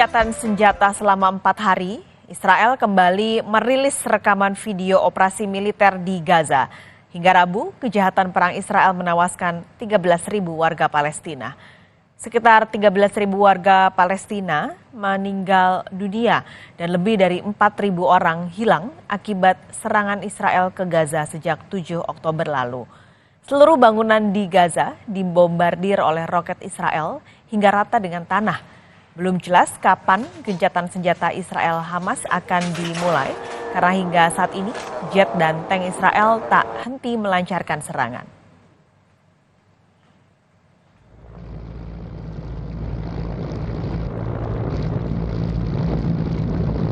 gencatan senjata selama 4 hari, Israel kembali merilis rekaman video operasi militer di Gaza. Hingga Rabu, kejahatan perang Israel menewaskan 13.000 warga Palestina. Sekitar 13.000 warga Palestina meninggal dunia dan lebih dari 4.000 orang hilang akibat serangan Israel ke Gaza sejak 7 Oktober lalu. Seluruh bangunan di Gaza dibombardir oleh roket Israel hingga rata dengan tanah. Belum jelas kapan gencatan senjata Israel Hamas akan dimulai karena hingga saat ini jet dan tank Israel tak henti melancarkan serangan.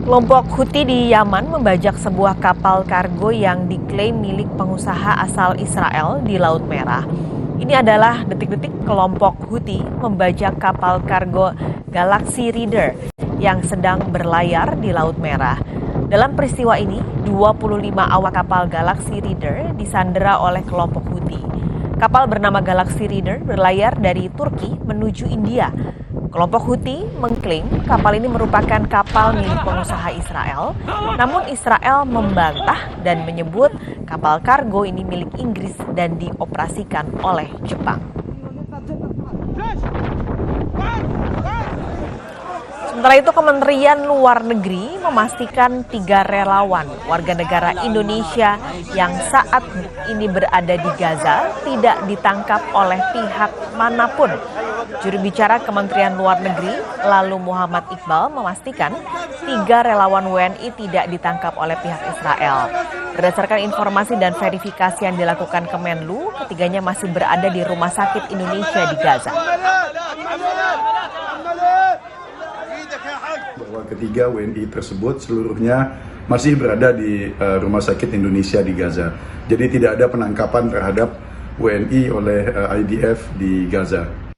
Kelompok Houthi di Yaman membajak sebuah kapal kargo yang diklaim milik pengusaha asal Israel di Laut Merah. Ini adalah detik-detik kelompok Houthi membajak kapal kargo Galaxy Reader yang sedang berlayar di Laut Merah. Dalam peristiwa ini, 25 awak kapal Galaxy Reader disandera oleh kelompok Houthi. Kapal bernama Galaxy Reader berlayar dari Turki menuju India. Kelompok Houthi mengklaim kapal ini merupakan kapal milik pengusaha Israel, namun Israel membantah dan menyebut kapal kargo ini milik Inggris dan dioperasikan oleh Jepang. Sementara itu, Kementerian Luar Negeri memastikan 3 relawan warga negara Indonesia yang saat ini berada di Gaza tidak ditangkap oleh pihak manapun. Juru bicara Kementerian Luar Negeri, lalu Muhammad Iqbal, memastikan 3 relawan WNI tidak ditangkap oleh pihak Israel. Berdasarkan informasi dan verifikasi yang dilakukan Kemenlu, ketiganya masih berada di Rumah Sakit Indonesia di Gaza. Bahwa ketiga WNI tersebut seluruhnya masih berada di Rumah Sakit Indonesia di Gaza. Jadi tidak ada penangkapan terhadap WNI oleh IDF di Gaza.